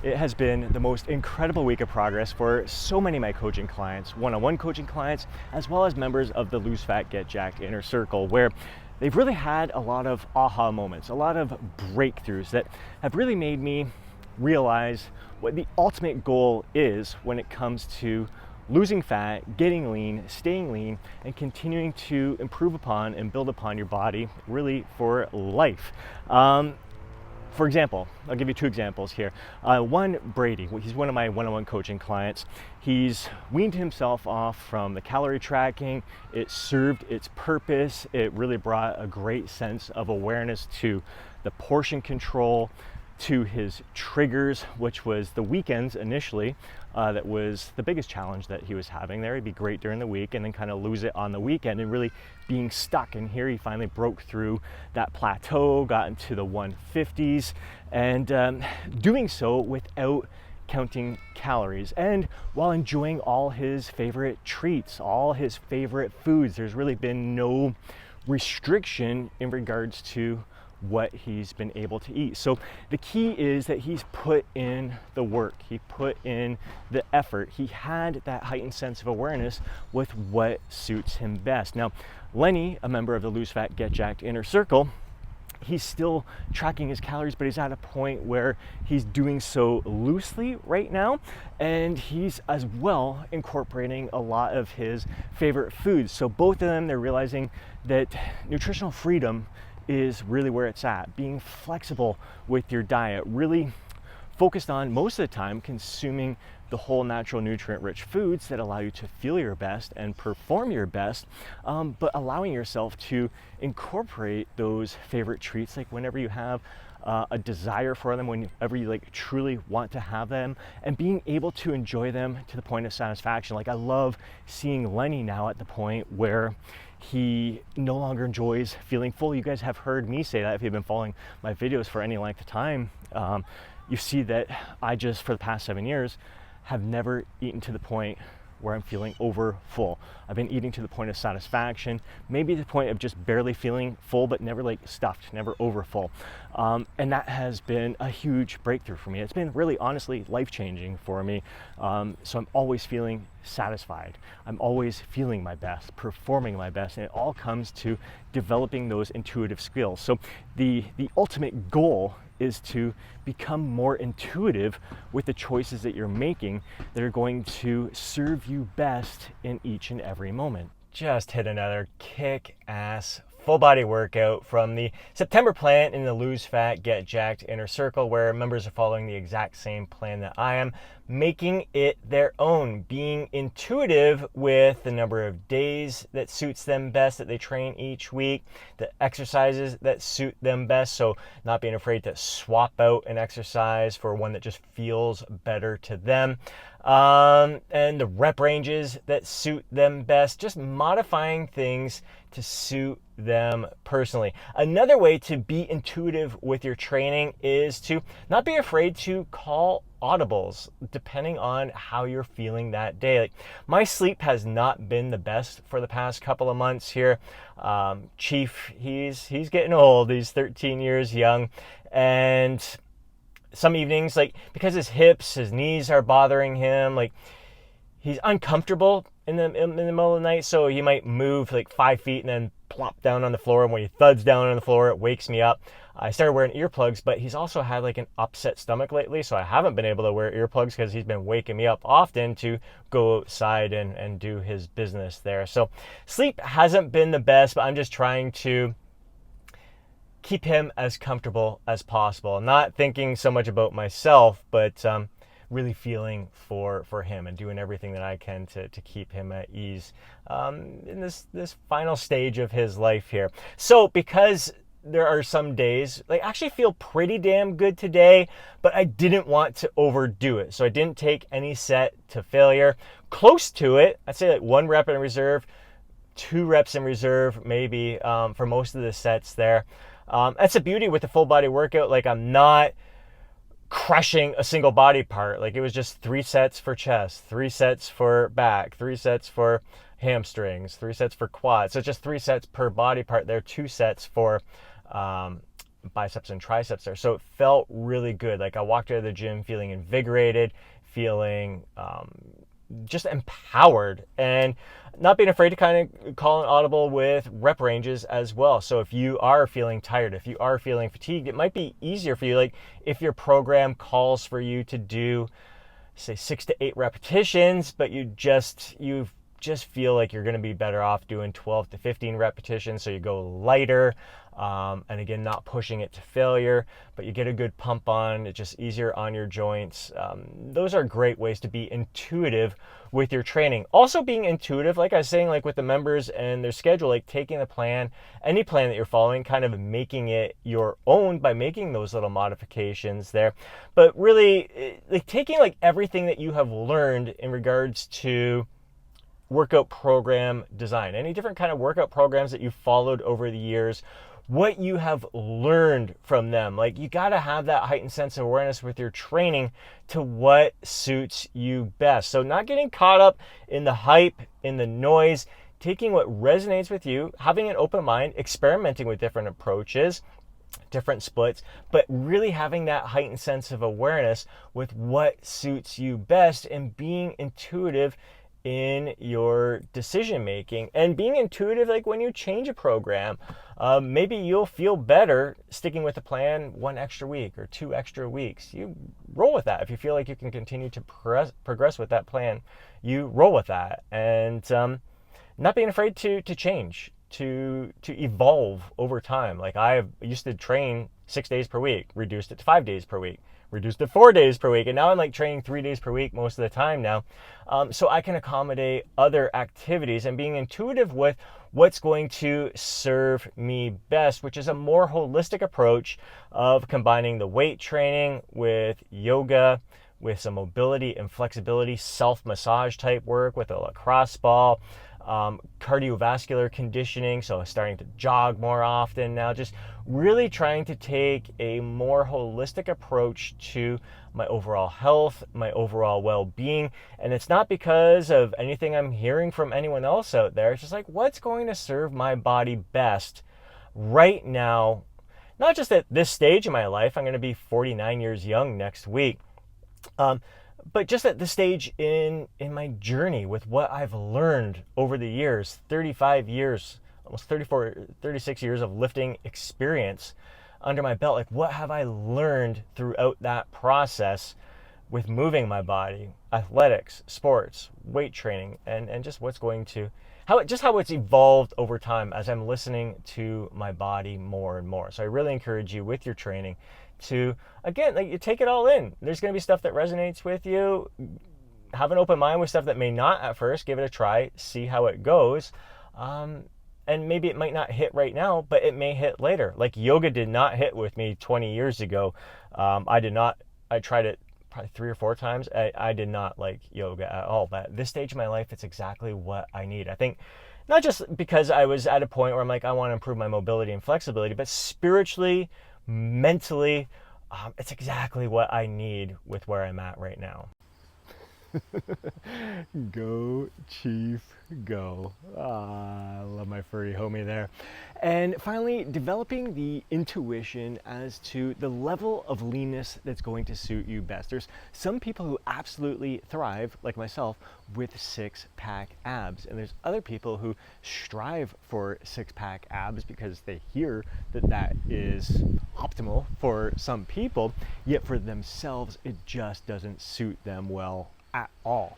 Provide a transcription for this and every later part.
It has been the most incredible week of progress for so many of my coaching clients, one-on-one coaching clients, as well as members of the Lose Fat, Get Jacked Inner Circle, where they've really had a lot of aha moments, a lot of breakthroughs that have really made me realize what the ultimate goal is when it comes to losing fat, getting lean, staying lean, and continuing to improve upon and build upon your body really for life. For example, I'll give you two examples here. One, Brady, he's one of my one-on-one coaching clients. He's weaned himself off from the calorie tracking. It served its purpose. It really brought a great sense of awareness to the portion control, to his triggers, which was the weekends initially. That was the biggest challenge that he was having there. He'd be great during the week and then kind of lose it on the weekend and really being stuck. And here he finally broke through that plateau, got into the 150s, and doing so without counting calories and while enjoying all his favorite treats, all his favorite foods. There's really been no restriction in regards to what he's been able to eat. So the key is that he's put in the work, he put in the effort, he had that heightened sense of awareness with what suits him best. Now, Lenny, a member of the Lose Fat, Get Jacked Inner Circle, he's still tracking his calories, but he's at a point where he's doing so loosely right now, and he's as well incorporating a lot of his favorite foods. So both of them, they're realizing that nutritional freedom is really where it's at. Being flexible with your diet, really focused on most of the time consuming the whole natural nutrient rich foods that allow you to feel your best and perform your best, but allowing yourself to incorporate those favorite treats, like whenever you have a desire for them, whenever you like truly want to have them, and being able to enjoy them to the point of satisfaction. Like, I love seeing Lenny now at the point where he no longer enjoys feeling full. You guys have heard me say that if you've been following my videos for any length of time. You see that I just, for the past 7 years, have never eaten to the point where I'm feeling over full. I've been eating to the point of satisfaction, maybe the point of just barely feeling full, but never like stuffed, never over full. And that has been a huge breakthrough for me. It's been really, honestly, life-changing for me. So I'm always feeling satisfied. I'm always feeling my best, performing my best, and it all comes to developing those intuitive skills. So the ultimate goal is to become more intuitive with the choices that you're making that are going to serve you best in each and every moment. Just hit another kick-ass full body workout from the September plan in the Lose Fat, Get Jacked Inner Circle, where members are following the exact same plan that I am, making it their own, being intuitive with the number of days that suits them best that they train each week, the exercises that suit them best, so not being afraid to swap out an exercise for one that just feels better to them, and the rep ranges that suit them best, just modifying things to suit them personally. Another way to be intuitive with your training is to not be afraid to call audibles depending on how you're feeling that day. Like, my sleep has not been the best for the past couple of months here. Chief, he's getting old. He's 13 years young, and some evenings, like, because his hips, his knees are bothering him, like, he's uncomfortable in the middle of the night, so he might move like 5 feet and then plop down on the floor, and when he thuds down on the floor, it wakes me up. I started wearing earplugs, but he's also had like an upset stomach lately, so I haven't been able to wear earplugs because he's been waking me up often to go outside and do his business there. So sleep hasn't been the best, but I'm just trying to keep him as comfortable as possible. Not thinking so much about myself, but really feeling for him and doing everything that I can to keep him at ease in this final stage of his life here. So because there are some days, like, I actually feel pretty damn good today, but I didn't want to overdo it. So I didn't take any set to failure. Close to it, I'd say like 1 rep in reserve, 2 reps in reserve, maybe, for most of the sets there. That's the beauty with the full body workout. Like, I'm not crushing a single body part. Like, it was just 3 sets for chest, 3 sets for back, 3 sets for hamstrings, 3 sets for quads. So just 3 sets per body part there, 2 sets for biceps and triceps there. So it felt really good. Like I walked out of the gym feeling invigorated, feeling just empowered, and not being afraid to kind of call an audible with rep ranges as well. So if you are feeling tired, if you are feeling fatigued, it might be easier for you. Like if your program calls for you to do, say, 6 to 8 repetitions, but you just feel like you're going to be better off doing 12 to 15 repetitions, so you go lighter, and again, not pushing it to failure, but you get a good pump on. It's just easier on your joints. Those are great ways to be intuitive with your training. Also being intuitive, like I was saying, like with the members and their schedule, like taking the plan, any plan that you're following, kind of making it your own by making those little modifications there. But really, like taking like everything that you have learned in regards to workout program design, any different kind of workout programs that you've followed over the years, what you have learned from them. Like you got to have that heightened sense of awareness with your training to what suits you best. So not getting caught up in the hype, in the noise, taking what resonates with you, having an open mind, experimenting with different approaches, different splits, but really having that heightened sense of awareness with what suits you best and being intuitive in your decision making, and being intuitive like when you change a program. Maybe you'll feel better sticking with the plan 1 extra week or 2 extra weeks. You roll with that. If you feel like you can continue to progress with that plan, you roll with that. And not being afraid to change, to evolve over time. Like I used to train 6 days per week, reduced it to 5 days per week, reduced to 4 days per week, and now I'm like training 3 days per week most of the time now, so I can accommodate other activities and being intuitive with what's going to serve me best, which is a more holistic approach of combining the weight training with yoga, with some mobility and flexibility, self-massage type work with a lacrosse ball, cardiovascular conditioning, so starting to jog more often now, just really trying to take a more holistic approach to my overall health, my overall well-being. And it's not because of anything I'm hearing from anyone else out there. It's just like, what's going to serve my body best right now, not just at this stage in my life. I'm going to be 49 years young next week, but just at this stage in my journey with what I've learned over the years, 35 years, almost 34, 36 years of lifting experience under my belt. Like what have I learned throughout that process with moving my body, athletics, sports, weight training, and just what's going to, how it's evolved over time as I'm listening to my body more and more. So I really encourage you with your training to, again, like you take it all in. There's going to be stuff that resonates with you. Have an open mind with stuff that may not at first. Give it a try, see how it goes. And maybe it might not hit right now, but it may hit later. Like yoga did not hit with me 20 years ago. I tried it probably 3 or 4 times. I did not like yoga at all. But at this stage of my life, it's exactly what I need. I think not just because I was at a point where I'm like, I want to improve my mobility and flexibility, but spiritually, mentally, it's exactly what I need with where I'm at right now. Go, Chief, go. I love my furry homie there. And finally, developing the intuition as to the level of leanness that's going to suit you best. There's some people who absolutely thrive, like myself, with 6-pack abs. And there's other people who strive for 6-pack abs because they hear that that is optimal for some people, yet for themselves, it just doesn't suit them well at all.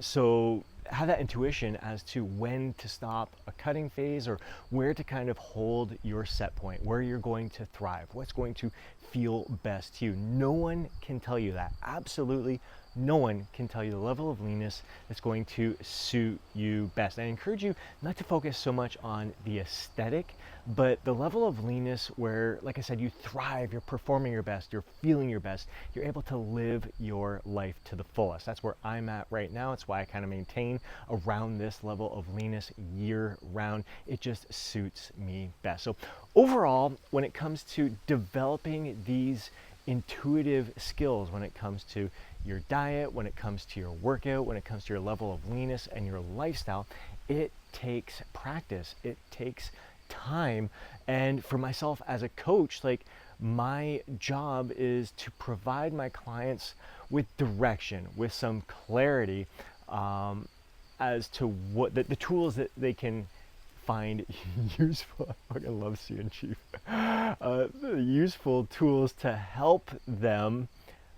So have that intuition as to when to stop a cutting phase or where to kind of hold your set point, where you're going to thrive, what's going to feel best to you. No one can tell you that. Absolutely no one can tell you the level of leanness that's going to suit you best. I encourage you not to focus so much on the aesthetic, but the level of leanness where, like I said, you thrive, you're performing your best, you're feeling your best, you're able to live your life to the fullest. That's where I'm at right now. It's why I kind of maintain around this level of leanness year round. It just suits me best. So overall, when it comes to developing these intuitive skills, when it comes to your diet, when it comes to your workout, when it comes to your level of leanness and your lifestyle, it takes practice. It takes time. And for myself as a coach, like, my job is to provide my clients with direction, with some clarity, as to what the tools that they can find useful. I fucking love seeing Chief. The useful tools to help them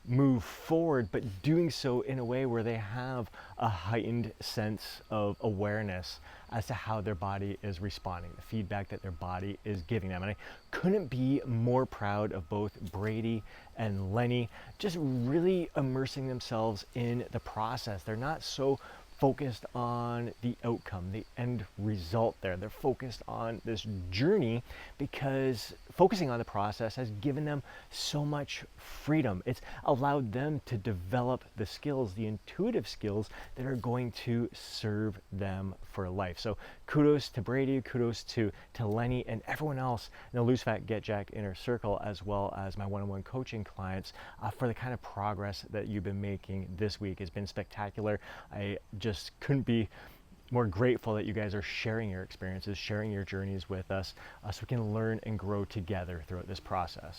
move forward, but doing so in a way where they have a heightened sense of awareness as to how their body is responding, the feedback that their body is giving them. And I couldn't be more proud of both Brady and Lenny, just really immersing themselves in the process. They're not so focused on the outcome, the end result there. They're focused on this journey because focusing on the process has given them so much freedom. It's allowed them to develop the skills, the intuitive skills that are going to serve them for life. So kudos to Brady, kudos to Lenny and everyone else in the Lose Fat Get Jacked Inner Circle, as well as my one-on-one coaching clients, for the kind of progress that you've been making this week. It's been spectacular. I just couldn't be more grateful that you guys are sharing your experiences, sharing your journeys with us, so we can learn and grow together throughout this process.